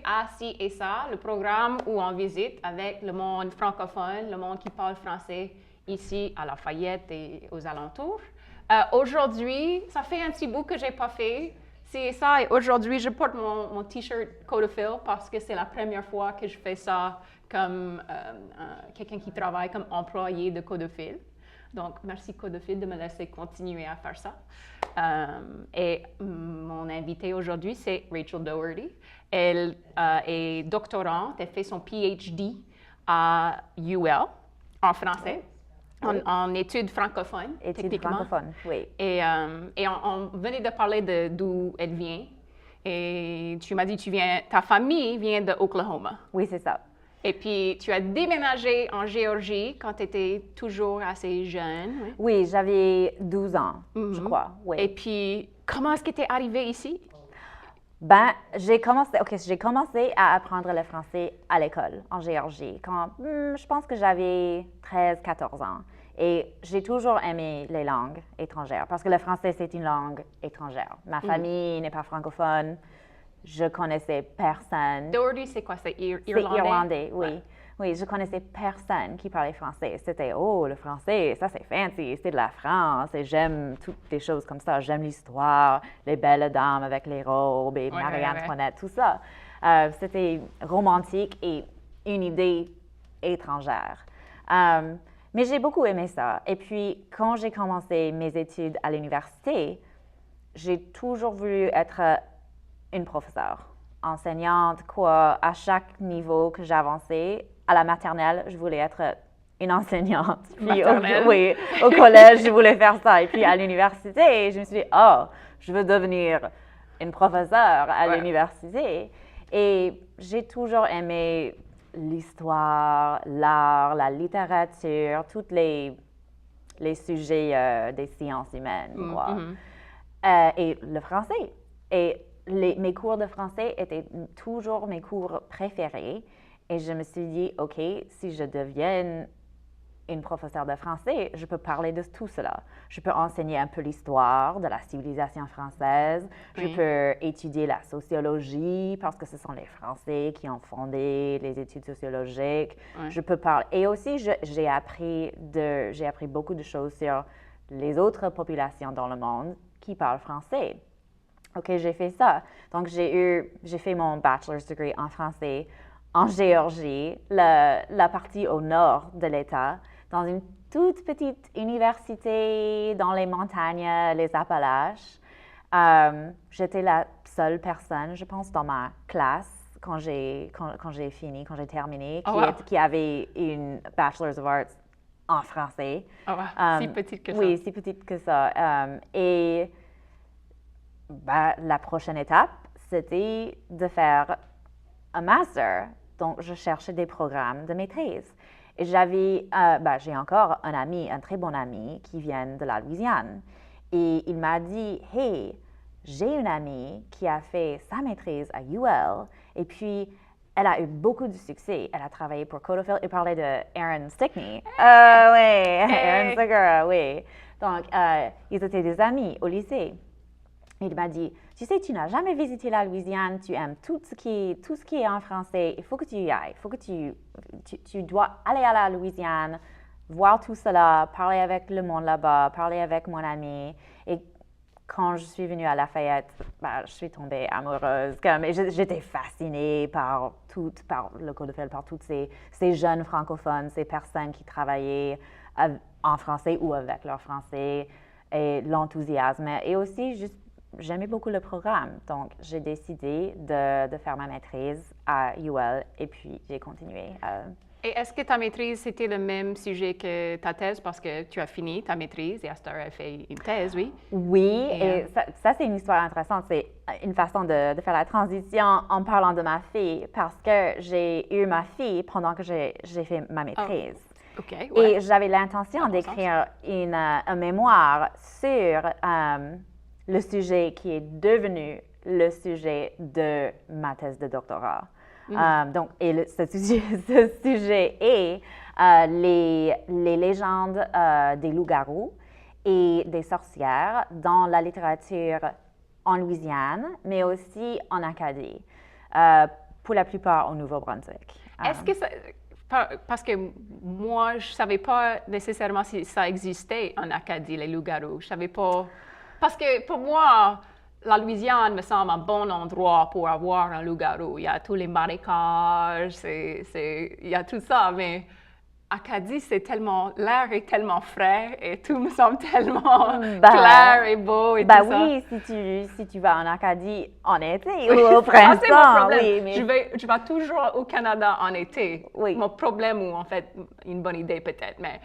à Ci et Ça, le programme où on visite avec le monde francophone, le monde qui parle français ici à Lafayette et aux alentours. Aujourd'hui, ça fait un petit bout que je n'ai pas fait. C'est ça, et aujourd'hui, je porte mon t-shirt Codophil parce que c'est la première fois que je fais ça comme quelqu'un qui travaille comme employé de Codophil. Donc, merci Codophil de me laisser continuer à faire ça. Et mon invitée aujourd'hui, c'est Rachel Doherty. Elle est doctorante, elle fait son PhD à UL en français. En études francophones, techniquement. Études francophones, oui. Et on venait de parler d'où elle vient. Et tu m'as dit ta famille vient de Oklahoma. Oui, c'est ça. Et puis, tu as déménagé en Géorgie quand tu étais toujours assez jeune. Oui, oui j'avais 12 ans, je crois. Oui. Et puis, comment est-ce que tu es arrivée ici? J'ai commencé à apprendre le français à l'école, en Géorgie, quand je pense que j'avais 13-14 ans. Et j'ai toujours aimé les langues étrangères, parce que le français, c'est une langue étrangère. Ma famille n'est pas francophone, je connaissais personne. Doherty, c'est quoi? C'est irlandais? C'est irlandais, oui. Ouais. Oui, je connaissais personne qui parlait français. C'était, oh, le français, ça c'est fancy, c'est de la France, et j'aime toutes les choses comme ça. J'aime l'histoire, les belles dames avec les robes, et Marie-Antoinette, tout ça. C'était romantique et une idée étrangère. Mais j'ai beaucoup aimé ça. Et puis, quand j'ai commencé mes études à l'université, j'ai toujours voulu être une professeure, enseignante, quoi, à chaque niveau que j'avançais. À la maternelle, je voulais être une enseignante. Puis au collège, je voulais faire ça. Et puis à l'université, je me suis dit, oh, je veux devenir une professeure à l'université. Et j'ai toujours aimé l'histoire, l'art, la littérature, tous les sujets des sciences humaines, quoi. Et le français. Et mes cours de français étaient toujours mes cours préférés. Et je me suis dit, OK, si je deviens une professeure de français, je peux parler de tout cela. Je peux enseigner un peu l'histoire de la civilisation française. Je peux étudier la sociologie parce que ce sont les Français qui ont fondé les études sociologiques. Je peux parler. Et aussi, j'ai appris beaucoup de choses sur les autres populations dans le monde qui parlent français. OK, j'ai fait ça. Donc, j'ai fait mon bachelor's degree en français en Géorgie, la partie au nord de l'État, dans une toute petite université dans les montagnes, les Appalaches. J'étais la seule personne, je pense, dans ma classe quand j'ai terminé, qui avait une Bachelor's of Arts en français. Oh, wow. Si petite que ça. Oui, si petite que ça. Et la prochaine étape, c'était de faire un master. Donc, je cherchais des programmes de maîtrise. Et j'ai encore un très bon ami qui vient de la Louisiane. Et il m'a dit, « Hey, j'ai une amie qui a fait sa maîtrise à UL. Et puis, elle a eu beaucoup de succès. Elle a travaillé pour Codophil. Il parlait de Aaron Stickney. Oui, Aaron Segura, oui. Donc, ils étaient des amis au lycée. Il m'a dit, tu sais, tu n'as jamais visité la Louisiane, tu aimes tout ce qui est en français, il faut que tu y ailles, il faut que tu dois aller à la Louisiane, voir tout cela, parler avec le monde là-bas, parler avec mon ami. Et quand je suis venue à Lafayette, je suis tombée amoureuse. J'étais fascinée par le Codophil, par tous ces jeunes francophones, ces personnes qui travaillaient en français ou avec leur français, et l'enthousiasme. Et aussi, j'aimais beaucoup le programme, donc j'ai décidé de faire ma maîtrise à UL et puis j'ai continué. Et est-ce que ta maîtrise, c'était le même sujet que ta thèse parce que tu as fini ta maîtrise et Astor a fait une thèse, oui? Oui, et ça c'est une histoire intéressante. C'est une façon de faire la transition en parlant de ma fille parce que j'ai eu ma fille pendant que j'ai fait ma maîtrise. Oh. OK, ouais. Et j'avais l'intention d'écrire un mémoire sur le sujet qui est devenu le sujet de ma thèse de doctorat. Donc, ce sujet est les légendes des loups-garous et des sorcières dans la littérature en Louisiane, mais aussi en Acadie. pour la plupart au Nouveau-Brunswick. Est-ce que ça... Parce que moi, je ne savais pas nécessairement si ça existait en Acadie, les loups-garous. Je savais pas... Parce que pour moi, la Louisiane me semble un bon endroit pour avoir un loup-garou. Il y a tous les marécages, il y a tout ça, mais Acadie, c'est tellement... L'air est tellement frais et tout me semble tellement clair et beau et tout ça. Oui, si tu vas en Acadie en été ou au printemps. C'est mon problème. Oui, mais... Je vais toujours au Canada en été. Oui. Mon problème, ou en fait, une bonne idée peut-être, mais...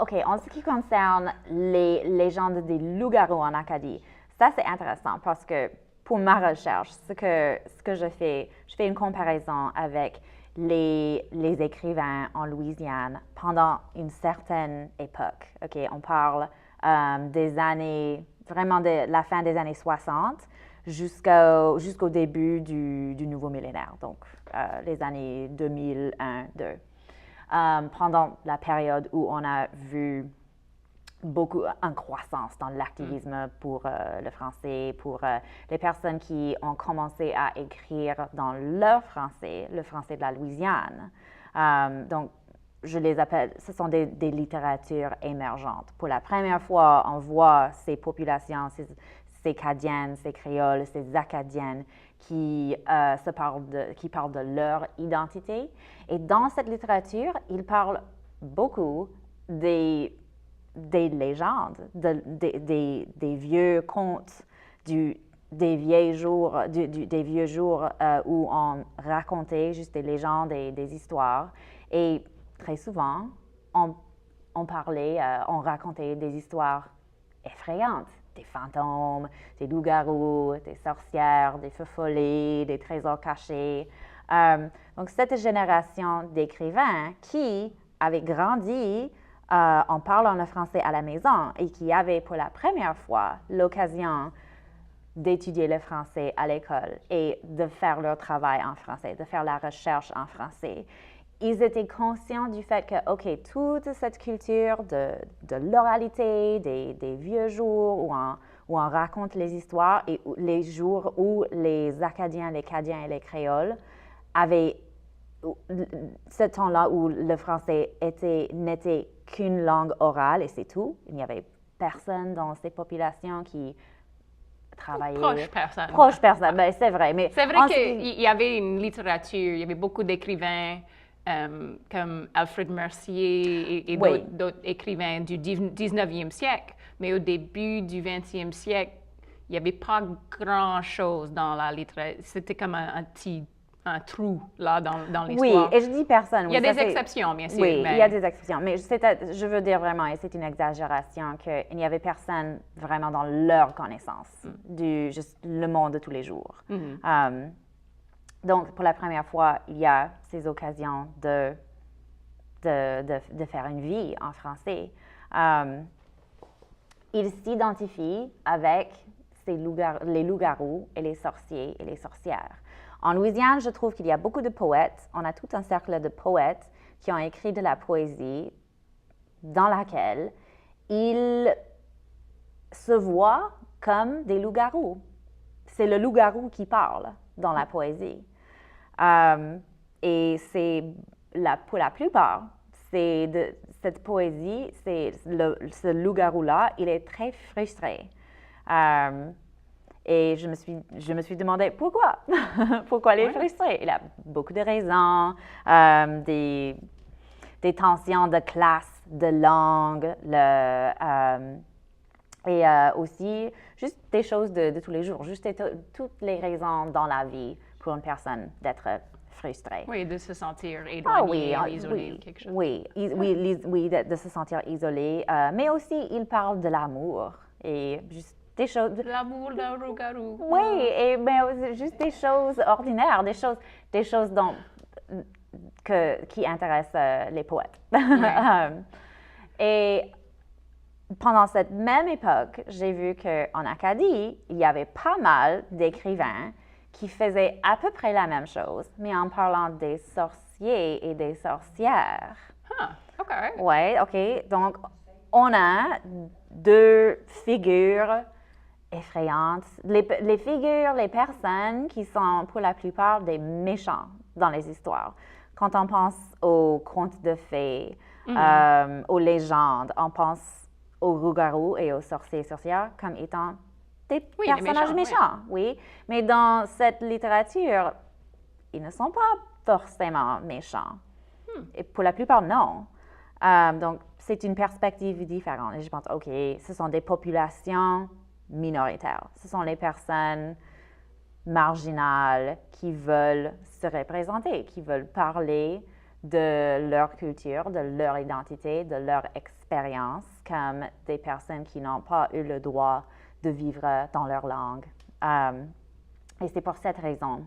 OK, en ce qui concerne les légendes des loups-garous en Acadie, ça c'est intéressant parce que pour ma recherche, ce que je fais une comparaison avec les écrivains en Louisiane pendant une certaine époque. OK, on parle des années, vraiment de la fin des années 60 jusqu'au début du nouveau millénaire, donc les années 2001-2. Pendant la période où on a vu beaucoup en croissance dans l'activisme pour le français, pour les personnes qui ont commencé à écrire dans leur français, le français de la Louisiane. Donc, je les appelle, ce sont des littératures émergentes. Pour la première fois, on voit ces populations, ces Cadiennes, ces Créoles, ces Acadiennes qui parlent de leur identité. Et dans cette littérature, ils parlent beaucoup des légendes, des vieux contes, des vieux jours où on racontait juste des légendes et des histoires. Et très souvent, on racontait des histoires effrayantes, des fantômes, des loups-garous, des sorcières, des feux follets, des trésors cachés. Donc, cette génération d'écrivains qui avaient grandi en parlant le français à la maison et qui avaient pour la première fois l'occasion d'étudier le français à l'école et de faire leur travail en français, de faire la recherche en français. Ils étaient conscients du fait que, OK, toute cette culture de l'oralité, des vieux jours où on raconte les histoires et les jours où les Acadiens, les Cadiens et les Créoles avaient ce temps-là où le français n'était qu'une langue orale et c'est tout. Il n'y avait personne dans ces populations qui travaillait. Proche personne, ben, c'est vrai. Mais c'est vrai qu'il y avait une littérature, il y avait beaucoup d'écrivains comme Alfred Mercier et d'autres écrivains du 19e siècle. Mais au début du 20e siècle, il n'y avait pas grand-chose dans la littérature. C'était comme un trou là dans l'histoire. Oui, et je dis personne. Il y a des exceptions, bien sûr. Oui, il y a des exceptions. Mais je veux dire vraiment, et c'est une exagération, qu'il n'y avait personne vraiment dans leur connaissance juste le monde de tous les jours. Donc, pour la première fois, il y a ces occasions de faire une vie en français. Ils s'identifient avec les loups-garous et les sorciers et les sorcières. En Louisiane, je trouve qu'il y a beaucoup de poètes. On a tout un cercle de poètes qui ont écrit de la poésie dans laquelle ils se voient comme des loups-garous. C'est le loup-garou qui parle dans la poésie. Et pour la plupart, cette poésie, ce loup-garou-là, il est très frustré. Et je me suis demandé pourquoi. Pourquoi il est frustré? Il a beaucoup de raisons, des tensions de classe, de langue, et aussi juste des choses de tous les jours, juste toutes les raisons dans la vie pour une personne d'être frustrée. Oui, de se sentir éloigné, isolé, quelque chose. Oui, de se sentir isolé, mais aussi il parle de l'amour et juste des choses. L'amour d'un loup-garou. Oui, mais juste des choses ordinaires, des choses qui intéressent les poètes. Et pendant cette même époque, j'ai vu qu'en Acadie, il y avait pas mal d'écrivains qui faisaient à peu près la même chose, mais en parlant des sorciers et des sorcières. Ah, OK. Oui, OK. Donc, on a deux figures effrayantes. Les figures, les personnes qui sont pour la plupart des méchants dans les histoires. Quand on pense aux contes de fées, aux légendes, on pense aux loups-garous et aux sorciers et sorcières comme étant des personnages méchants, oui. Mais dans cette littérature, ils ne sont pas forcément méchants. Et pour la plupart, non. Donc, c'est une perspective différente. Et je pense, OK, ce sont des populations minoritaires. Ce sont les personnes marginales qui veulent se représenter, qui veulent parler de leur culture, de leur identité, de leur expérience, comme des personnes qui n'ont pas eu le droit de vivre dans leur langue. Et c'est pour cette raison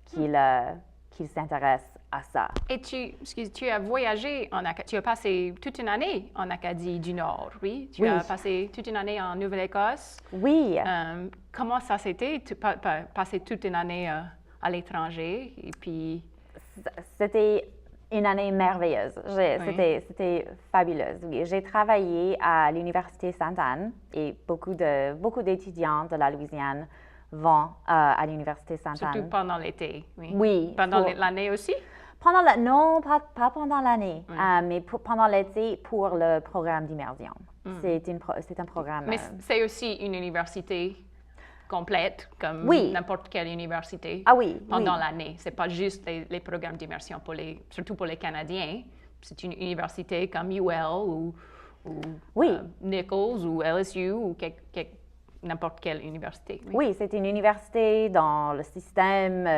qu'ils s'intéressent à ça. Et tu as voyagé, tu as passé toute une année en Acadie du Nord, oui? Tu as passé toute une année en Nouvelle-Écosse. Oui. Comment ça s'était, passer toute une année à l'étranger? Et puis... C'était une année merveilleuse. C'était fabuleux. Oui. J'ai travaillé à l'Université Sainte-Anne et beaucoup d'étudiants de la Louisiane vont à l'Université Sainte-Anne. Surtout pendant l'été, oui. Oui. Pendant l'année aussi? Non, pas pendant l'année, mais pendant l'été pour le programme d'immersion. C'est un programme... Mais c'est aussi une université complète, comme n'importe quelle université pendant l'année. Ce n'est pas juste les programmes d'immersion, surtout pour les Canadiens. C'est une université comme UL ou Nichols ou LSU ou n'importe quelle université. Oui, c'est une université dans le système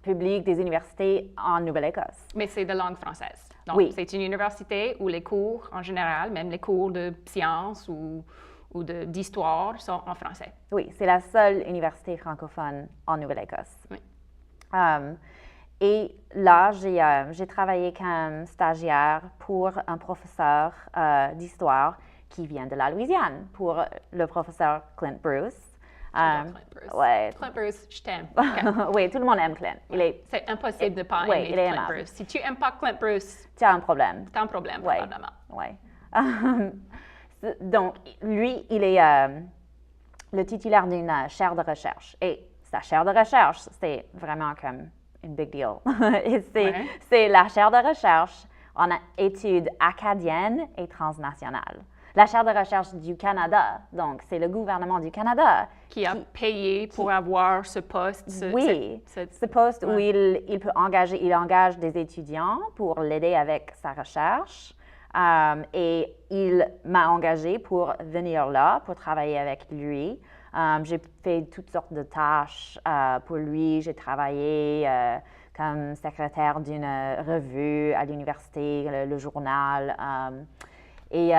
public des universités en Nouvelle-Écosse. Mais c'est de langue française. Donc, c'est une université où les cours, en général, même les cours de sciences ou d'histoire, sont en français. Oui, c'est la seule université francophone en Nouvelle-Écosse. Oui. Et là, j'ai travaillé comme stagiaire pour un professeur d'histoire qui vient de la Louisiane, pour le professeur Clint Bruce. Clint Bruce. Ouais. Clint Bruce, je t'aime. Okay. Oui, tout le monde aime Clint. C'est impossible de ne pas aimer Clint Bruce. Si tu n'aimes pas Clint Bruce, tu as un problème. Tu as un problème, probablement. Oui. Donc, lui, il est le titulaire d'une chaire de recherche. Et sa chaire de recherche, c'est vraiment comme une big deal. C'est la chaire de recherche en études acadiennes et transnationales. La chaire de recherche du Canada, donc c'est le gouvernement du Canada qui a payé pour avoir ce poste. Ce poste où il peut engage des étudiants pour l'aider avec sa recherche. Et il m'a engagée pour venir là, pour travailler avec lui. J'ai fait toutes sortes de tâches pour lui. J'ai travaillé comme secrétaire d'une revue à l'université, le journal. Et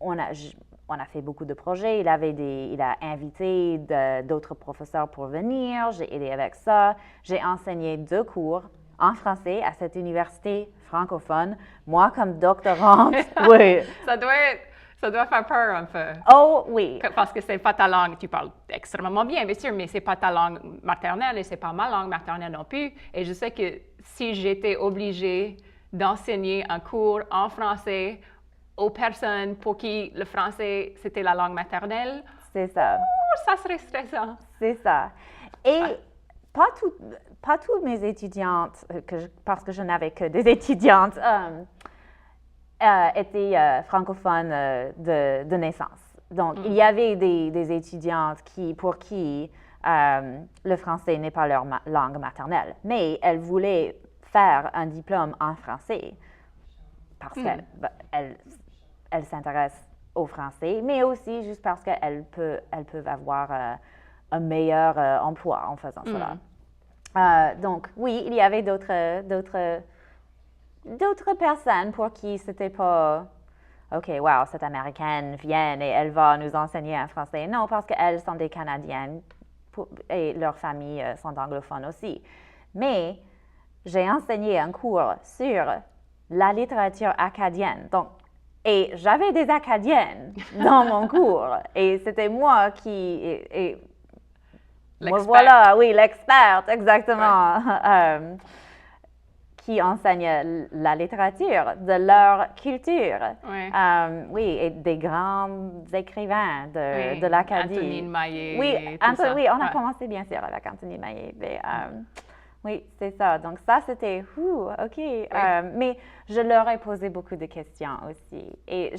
on a fait beaucoup de projets. Il a invité d'autres professeurs pour venir. J'ai aidé avec ça. J'ai enseigné 2 cours en français à cette université francophone. Moi, comme doctorante, oui. Ça doit faire peur un peu. Oh, oui. Parce que c'est pas ta langue. Tu parles extrêmement bien, bien sûr, mais c'est pas ta langue maternelle et c'est pas ma langue maternelle non plus. Et je sais que si j'étais obligée d'enseigner un cours en français aux personnes pour qui le français, c'était la langue maternelle, c'est ça. Ça serait stressant. C'est ça. Et pas toutes mes étudiantes, parce que je n'avais que des étudiantes, étaient francophones de naissance. Donc, il y avait des étudiantes pour qui le français n'est pas leur langue maternelle, mais elles voulaient faire un diplôme en français parce qu'elles s'intéressent au français, mais aussi juste parce qu'elles peuvent avoir un meilleur emploi en faisant cela. Donc, oui, il y avait d'autres personnes pour qui c'était pas « OK, wow, cette Américaine vient et elle va nous enseigner en français ». Non, parce qu'elles sont des Canadiennes et leurs familles sont anglophones aussi. Mais j'ai enseigné un cours sur la littérature acadienne. Donc, et j'avais des Acadiennes dans mon cours. Et c'était moi qui... me voilà, oui, l'experte, exactement. qui enseignent la littérature de leur culture. Oui. Oui, et des grands écrivains de l'Acadie. Antonine Maillet. Oui, oui, on a commencé bien sûr avec Antonine Maillet. Mais, oui, c'est ça. Donc ça, c'était, OK. Mais je leur ai posé beaucoup de questions aussi. Et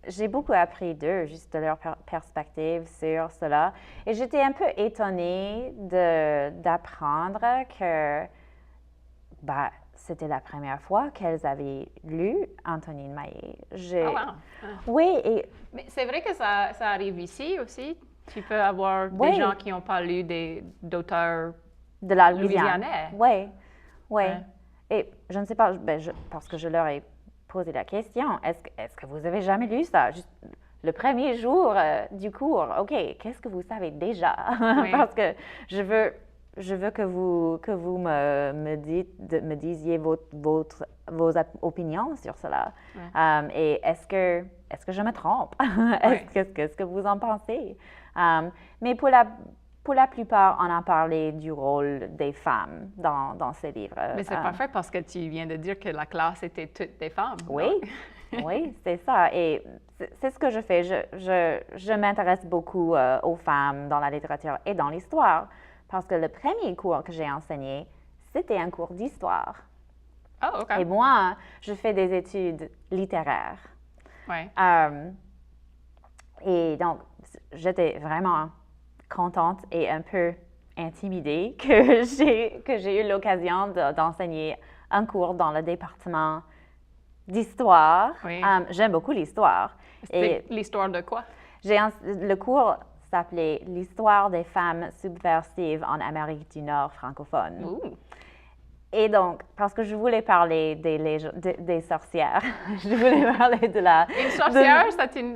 j'ai beaucoup appris d'eux, juste de leur perspective sur cela. Et j'étais un peu étonnée d'apprendre que c'était la première fois qu'elles avaient lu Antonine Maillet. Oui, et... Mais c'est vrai que ça arrive ici aussi. Tu peux avoir des gens qui n'ont pas lu d'auteurs de la Louisiane. louisianais. Oui. Et je ne sais pas, parce que je leur ai posé la question, est-ce que vous avez jamais lu ça? Juste le premier jour du cours, OK, qu'est-ce que vous savez déjà? Parce que je veux que vous me disiez vos opinions sur cela. Et est-ce que je me trompe? Qu'est-ce que vous en pensez? Mais pour la plupart, on a parlé du rôle des femmes dans ces livres. Mais c'est parfait parce que tu viens de dire que la classe était toutes des femmes. Oui, oui, c'est ça. Et c'est ce que je fais. Je m'intéresse beaucoup aux femmes dans la littérature et dans l'histoire. Parce que le premier cours que j'ai enseigné, c'était un cours d'histoire. Oh, OK. Et moi, je fais des études littéraires. Oui. Et donc, j'étais vraiment contente et un peu intimidée que j'ai eu l'occasion d'enseigner un cours dans le département d'histoire. Oui. J'aime beaucoup l'histoire. C'est l'histoire de quoi? Le cours s'appelait « L'histoire des femmes subversives en Amérique du Nord francophone ». Et donc, parce que je voulais parler des sorcières, je voulais parler de la... Une sorcière,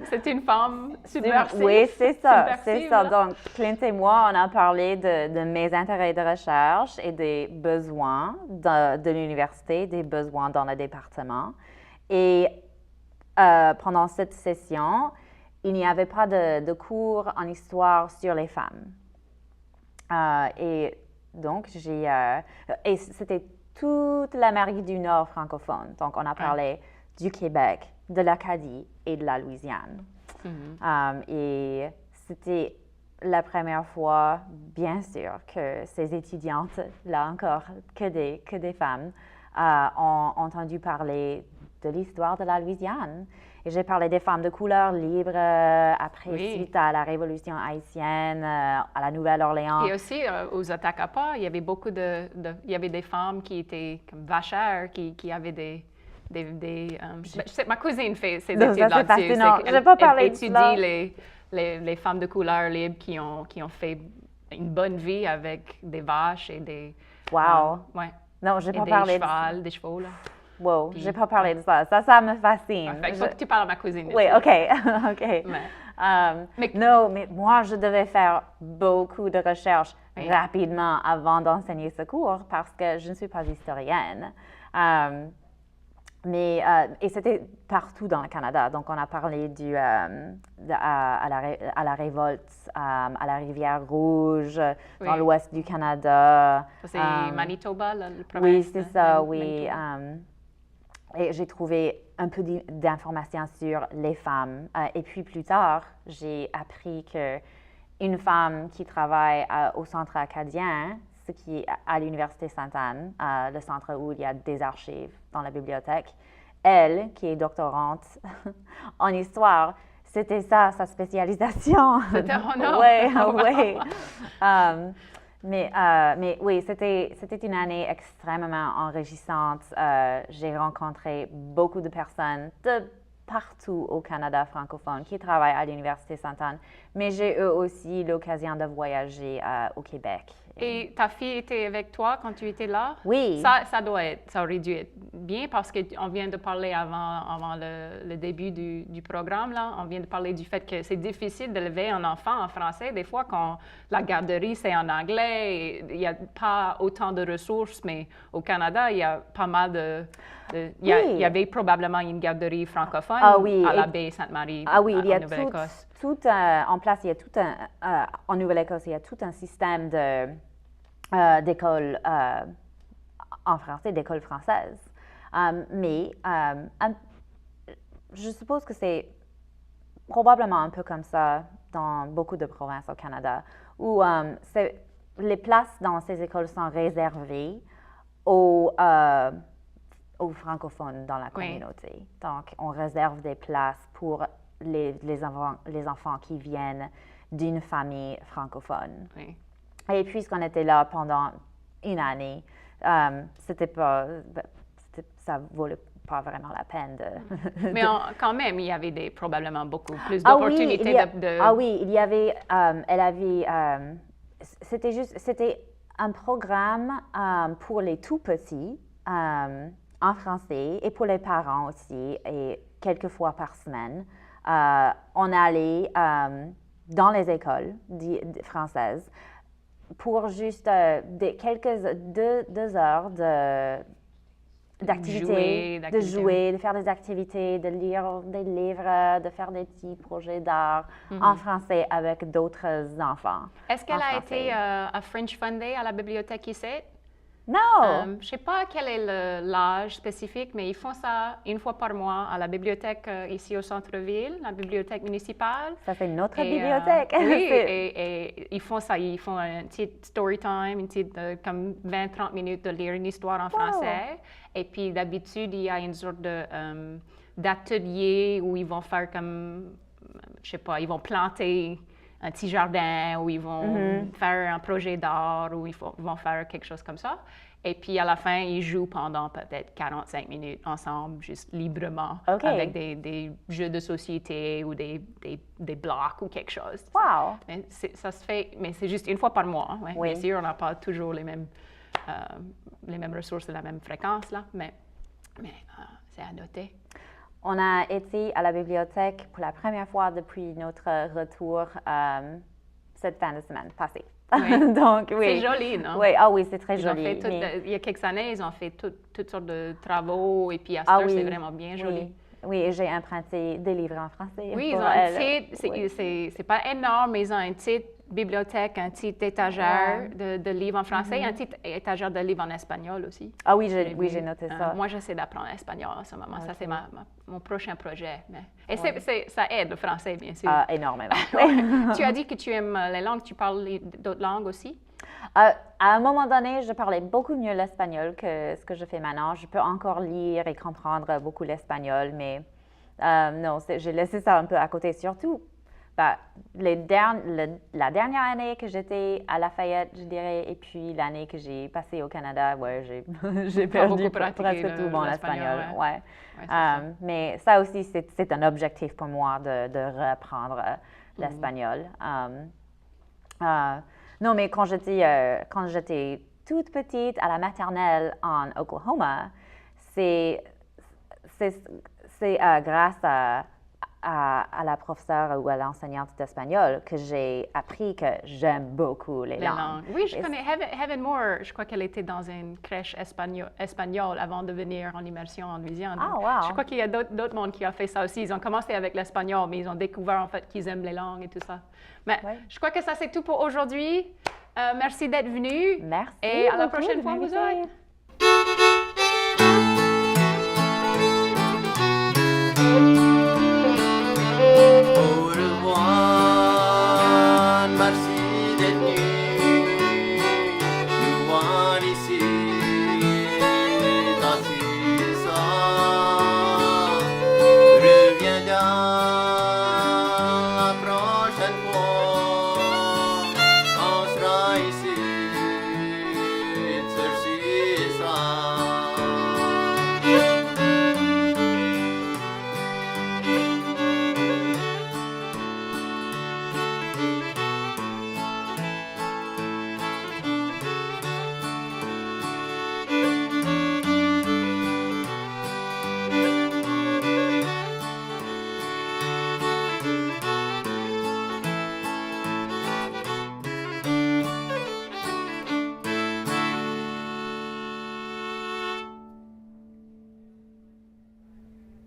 c'est une femme subversive? Oui, c'est ça. Là? Donc, Clint et moi, on a parlé de mes intérêts de recherche et des besoins de l'université, des besoins dans le département. Et pendant cette session, il n'y avait pas de cours en histoire sur les femmes. Et donc, et c'était toute l'Amérique du Nord francophone. Donc, on a parlé du Québec, de l'Acadie et de la Louisiane. Et c'était la première fois, bien sûr, que ces étudiantes, là encore, que des femmes, ont entendu parler de l'histoire de la Louisiane. Et j'ai parlé des femmes de couleur libres suite à la Révolution haïtienne, à la Nouvelle-Orléans. Et aussi, aux Attakapas, il y avait il y avait des femmes qui étaient comme vachères, qui avaient ma cousine fait ses études là-dessus. Je n'ai pas parlé de cela. Elle étudie les femmes de couleur libres qui ont fait une bonne vie avec des vaches et des... Wow! Non, je n'ai pas parlé des chevaux, là. Wow, je n'ai pas parlé de ça. Ça me fascine. Il faut que tu parles à ma cousine. Oui, OK. Non, mais moi, je devais faire beaucoup de recherches rapidement avant d'enseigner ce cours parce que je ne suis pas historienne. Et c'était partout dans le Canada. Donc, on a parlé à la révolte à la rivière Rouge, dans l'ouest du Canada. C'est Manitoba, le province? Oui, c'est ça, oui. Et j'ai trouvé un peu d'informations sur les femmes. Et puis plus tard, j'ai appris qu'une femme qui travaille au Centre acadien, ce qui est à l'Université Sainte-Anne, le centre où il y a des archives dans la bibliothèque, elle, qui est doctorante en histoire, c'était ça, sa spécialisation. C'était honneur. Oui. Mais oui, c'était une année extrêmement enrichissante. J'ai rencontré beaucoup de personnes de partout au Canada francophone qui travaillent à l'Université Sainte-Anne, mais j'ai eu aussi l'occasion de voyager au Québec. Et ta fille était avec toi quand tu étais là? Oui. Ça aurait dû être bien parce qu'on vient de parler avant le début du programme, là. On vient de parler du fait que c'est difficile d'élever un enfant en français. Des fois, quand la garderie, c'est en anglais, il n'y a pas autant de ressources, mais au Canada, il y a pas mal il y avait probablement une garderie francophone à la baie Sainte-Marie en Nouvelle-Écosse. En place, il y a en Nouvelle-Écosse, il y a tout un système d'écoles en français, d'école française. Mais je suppose que c'est probablement un peu comme ça dans beaucoup de provinces au Canada, où les places dans ces écoles sont réservées aux francophones dans la communauté. Oui. Donc, on réserve des places pour les enfants qui viennent d'une famille francophone. Oui. Et puisqu'on était là pendant une année, ça valait pas vraiment la peine de... Mais quand même, il y avait probablement beaucoup plus d'opportunités de... Ah oui, il y avait... c'était un programme pour les tout petits en français et pour les parents aussi, et quelques fois par semaine. On allait dans les écoles françaises pour juste deux heures d'activités, de jouer, de faire des activités, de lire des livres, de faire des petits projets d'art en français avec d'autres enfants. Est-ce qu'elle a été à French Fun Day à la bibliothèque ici? Non! Je ne sais pas quel est l'âge spécifique, mais ils font ça une fois par mois à la bibliothèque ici au centre-ville, la bibliothèque municipale. Ça, c'est notre bibliothèque. Oui, et ils font ça. Ils font un petit story time, une petite comme 20-30 minutes de lire une histoire en français. Et puis, d'habitude, il y a une sorte d'atelier où ils vont faire comme, je sais pas, ils vont planter un petit jardin, où ils vont faire un projet d'art, où ils vont faire quelque chose comme ça. Et puis, à la fin, ils jouent pendant peut-être 45 minutes ensemble, juste librement, avec des jeux de société ou des blocs ou quelque chose. Wow! Mais ça se fait, mais c'est juste une fois par mois. Ouais. Oui. Bien sûr, on n'a pas toujours les mêmes ressources et la même fréquence, là, mais c'est à noter. On a été à la bibliothèque pour la première fois depuis notre retour cette fin de semaine passée. Oui. Donc, oui. C'est joli, non? Oui, oui, c'est très joli. Il y a quelques années, ils ont fait toutes sortes de travaux et puis à cette heure, c'est vraiment bien joli. Oui, et j'ai emprunté des livres en français. Oui, ils ont c'est pas énorme, mais ils ont une petite bibliothèque, une petite étagère de livres en français et une petite étagère de livres en espagnol aussi. Ah oui, j'ai noté ça. Moi, j'essaie d'apprendre l'espagnol en ce moment. Ça, c'est mon prochain projet. Et ça aide le français, bien sûr. Énormément. Tu as dit que tu aimes les langues. Tu parles d'autres langues aussi? À un moment donné, je parlais beaucoup mieux l'espagnol que ce que je fais maintenant. Je peux encore lire et comprendre beaucoup l'espagnol, mais non, j'ai laissé ça un peu à côté, surtout. La dernière année que j'étais à Lafayette, je dirais, et puis l'année que j'ai passée au Canada, j'ai perdu presque tout mon espagnol. Ouais. Mais ça aussi, c'est un objectif pour moi de reprendre l'espagnol. Non, mais quand j'étais toute petite à la maternelle en Oklahoma, c'est grâce à la professeure ou à l'enseignante d'espagnol que j'ai appris que j'aime beaucoup les langues. Oui, je connais Heaven Moore. Je crois qu'elle était dans une crèche espagnole avant de venir en immersion en Louisiane. Ah, wow. Je crois qu'il y a d'autres mondes qui ont fait ça aussi. Ils ont commencé avec l'espagnol, mais ils ont découvert en fait qu'ils aiment les langues et tout ça. Mais je crois que ça, c'est tout pour aujourd'hui. Merci d'être venu. Merci. Et à la prochaine fois, vous autres.